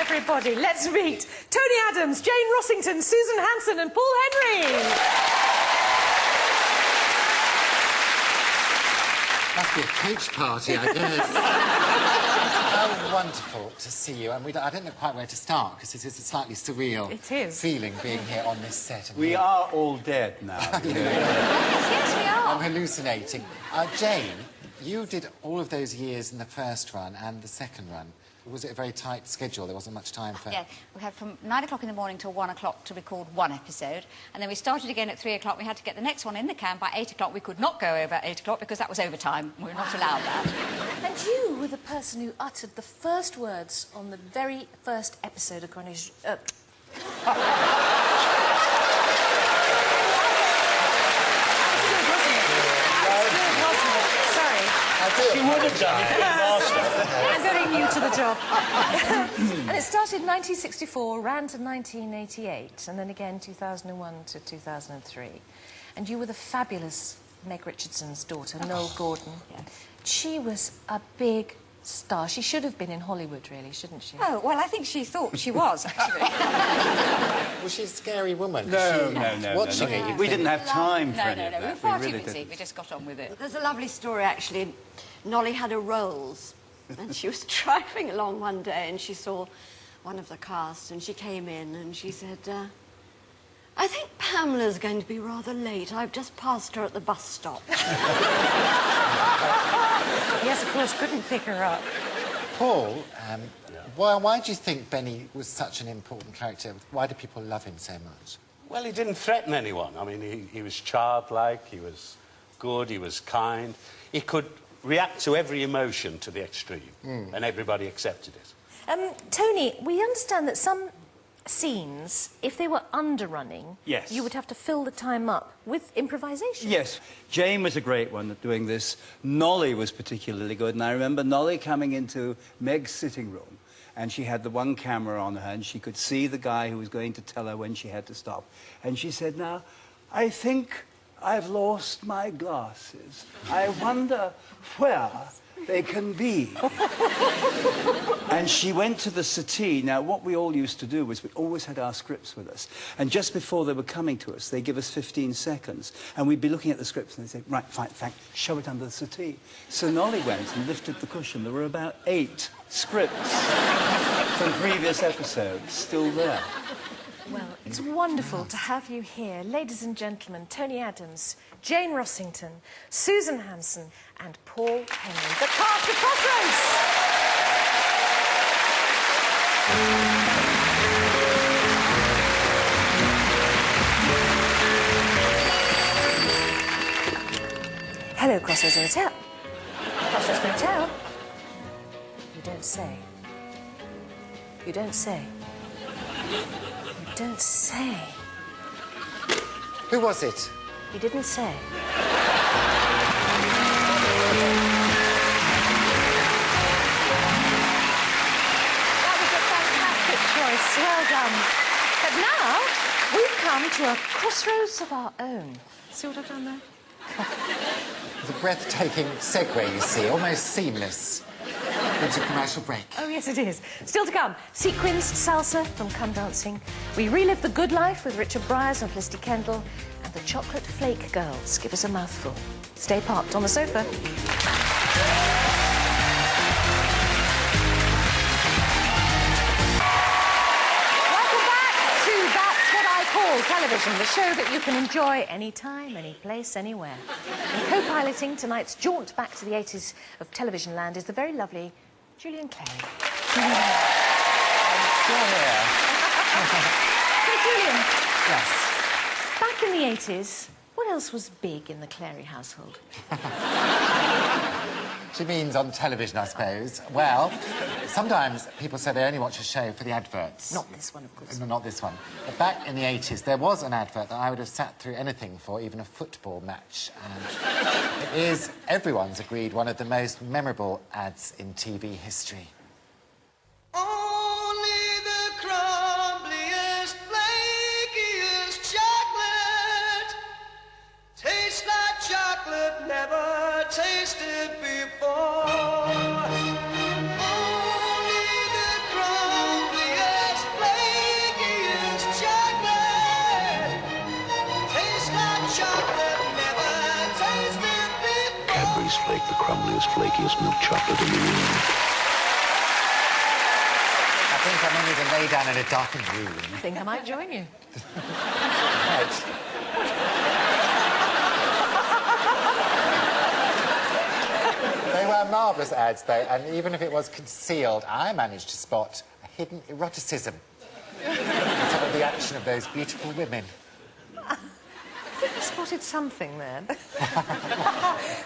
everybody. Let's meet Tony Adams, Jane Rossington, Susan Hanson and Paul Henry. Must be a coach party, I guess. How wonderful to see you. And I don't know quite where to start, because it is a slightly surreal feeling being here on this set. We are all dead now. Yes, we are. I'm hallucinating. Jane, you did all of those years in the first run and the second run. Was it a very tight schedule? There wasn't much time for... Yeah, we had from 9 o'clock in the morning till 1 o'clock to record one episode, and then we started again at 3 o'clock. We had to get the next one in the can by 8 o'clock. We could not go over 8 o'clock because that was overtime. We were not allowed that. And you were the person who uttered the first words on the very first episode of Greenwich... She would have done if it was faster. I'm very new to the job. And it started in 1964, ran to 1988, and then again 2001 to 2003. And you were the fabulous Meg Richardson's daughter, Noel Gordon. Yeah. She was a big star. She should have been in Hollywood, really, shouldn't she? Oh, well, I think she thought she was, actually. Was she a scary woman? No. Watching it, we didn't have time for any of No, we were that. far We too really busy. didn't. We just got on with it. There's a lovely story, actually. Nolly had a Rolls, and she was driving along one day, and she saw one of the cast, and she came in, and she said, I think Pamela's going to be rather late. I've just passed her at the bus stop. Yes, of course, couldn't pick her up. Paul, why do you think Benny was such an important character? Why do people love him so much? Well, he didn't threaten anyone. I mean, he was childlike, he was good, he was kind. He could react to every emotion to the extreme, and everybody accepted it. Tony, we understand that some scenes, if they were underrunning, yes, you would have to fill the time up with improvisation. Yes. Jane was a great one at doing this. Nolly was particularly good, and I remember Nolly coming into Meg's sitting room, and she had the one camera on her, and she could see the guy who was going to tell her when she had to stop. And she said, now, I think I've lost my glasses. I wonder where they can be. And she went to the settee. Now, what we all used to do was we always had our scripts with us. And just before they were coming to us, they'd give us 15 seconds. And we'd be looking at the scripts and they'd say, right, fine, show it under the settee. So Nolly went and lifted the cushion. There were about 8 scripts from previous episodes still there. Well, it's wonderful to have you here. Ladies and gentlemen, Tony Adams, Jane Rossington, Susan Hanson and Paul Henry, the cast of Crossroads. Hello, Crossroads Hotel. Crossroads Hotel. You don't say. You don't say. Don't say. Who was it? He didn't say. That was a fantastic choice. Well done. But now, we've come to a crossroads of our own. See what I've done there? It's a breathtaking segue, you see, almost seamless into commercial break. Oh, yes, it is. Still to come, sequins, salsa from Come Dancing. We relive the good life with Richard Bryars and Felicity Kendall. And the Chocolate Flake Girls give us a mouthful. Stay parked on the sofa. Welcome back to That's What I Call Television, the show that you can enjoy anytime, any place, anywhere. And co-piloting tonight's jaunt back to the 80s of television land is the very lovely Julian Clary. So, Julian. Yes. Back in the 80s, what else was big in the Clary household? She means on television, I suppose. Well, sometimes people say they only watch a show for the adverts. Not this one, of course. No, not this one. But back in the 80s, there was an advert that I would have sat through anything for, even a football match. And it is, everyone's agreed, one of the most memorable ads in TV history. Only the crumbliest, flakiest chocolate tastes like chocolate never tasted before. Only the crumbliest, Cadbury's Flake, the crumbliest, flakiest milk chocolate in the world. I think I may need to lay down in a darkened room. I think I might join you. Right. They were marvellous ads, though, and even if it was concealed, I managed to spot a hidden eroticism in some of the action of those beautiful women. I spotted something there.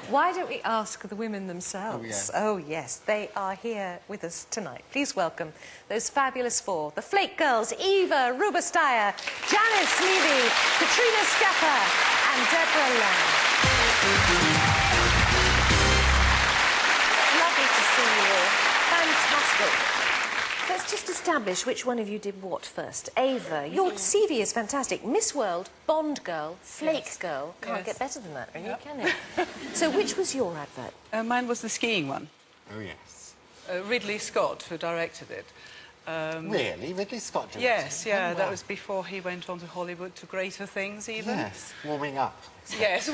Why don't we ask the women themselves? Oh, yes. Oh, yes, they are here with us tonight. Please welcome those fabulous four, the Flake Girls, Eva Rubesteyer, Janice Levy, Katrina Skepper and Deborah Lamb. Lovely to see you all. Fantastic. Let's just establish which one of you did what first. Ava, your CV is fantastic. Miss World, Bond Girl, Flake Girl. Can't get better than that, really, can it? So which was your advert? Mine was the skiing one. Oh, yes. Ridley Scott, who directed it. Really? Ridley Scott directed? Yes, yeah, Oh, wow. that was before he went on to Hollywood to greater things, even. Yes, warming up. Yes,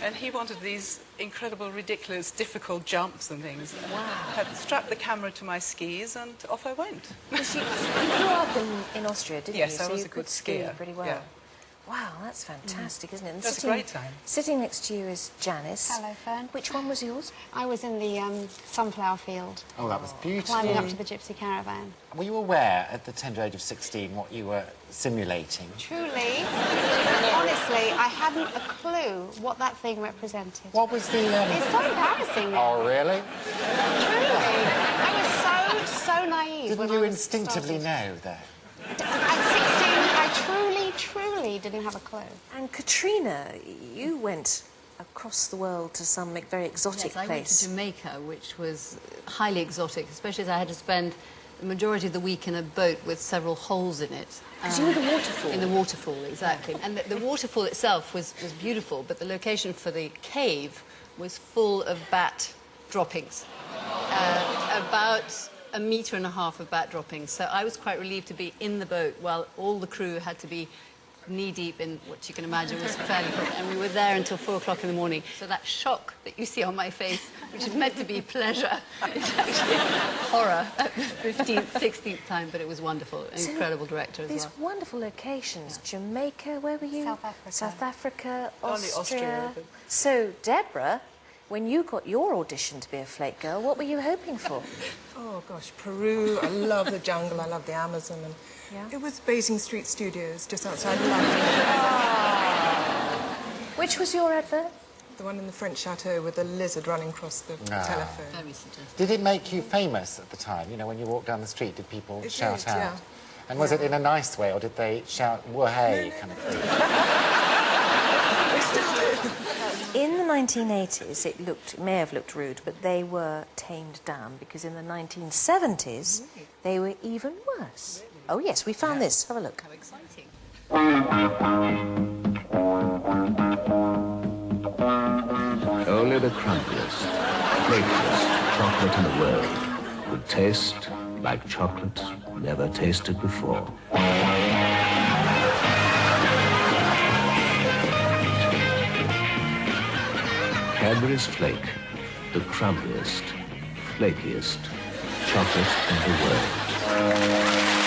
and he wanted these incredible, ridiculous, difficult jumps and things. Wow. I strapped the camera to my skis and off I went. You grew up in Austria, didn't you? Yes, I was you a could good ski skier. pretty well. Yeah. Wow, that's fantastic, isn't it? And That's a great time. Sitting next to you is Janice. Hello, Fern. Which one was yours? I was in the sunflower field, Oh, that was beautiful. climbing up to the gypsy caravan. Were you aware at the tender age of 16 what you were simulating? Truly, honestly, I hadn't a clue what that thing represented. What was the... It's so embarrassing now. Oh, really? Truly. I was so naive. Didn't when you I was instinctively started. know, though? At 16, I truly didn't have a clue. And Katrina, you went across the world to some very exotic Yes, I went place. to Jamaica, which was highly exotic, especially as I had to spend the majority of the week in a boat with several holes in it. Because you were the waterfall. In the waterfall, exactly. And the waterfall itself was beautiful, but the location for the cave was full of bat droppings. About 1.5 meters of bat droppings. So I was quite relieved to be in the boat while all the crew had to be knee-deep in what you can imagine was fairly hot. And we were there until 4 o'clock in the morning. So that shock that you see on my face, which is meant to be pleasure, is actually horror at the 15th, 16th time. But it was wonderful. An incredible director as well. These wonderful locations. Jamaica, where were you? South Africa. South Africa, Only Austria. Austria, but- So, Deborah, when you got your audition to be a Flake Girl, what were you hoping for? Oh gosh, Peru. I love the jungle. I love the Amazon. And it was Basing Street Studios, just outside London. Which was your advert? The one in the French chateau with the lizard running across the telephone. Very suggestive. Did it make you famous at the time? You know, when you walked down the street, did people It shout did, out? yeah. And was it in a nice way, or did they shout, "Whoa-hey," kind of thing? In the 1980s, it may have looked rude, but they were tamed down, because in the 1970s, they were even worse. Oh, yes, we found this. Have a look. How exciting. Only the crumbliest, flakiest chocolate in the world would taste like chocolate never tasted before. Cadbury's Flake, the crumbliest, flakiest chocolate in the world.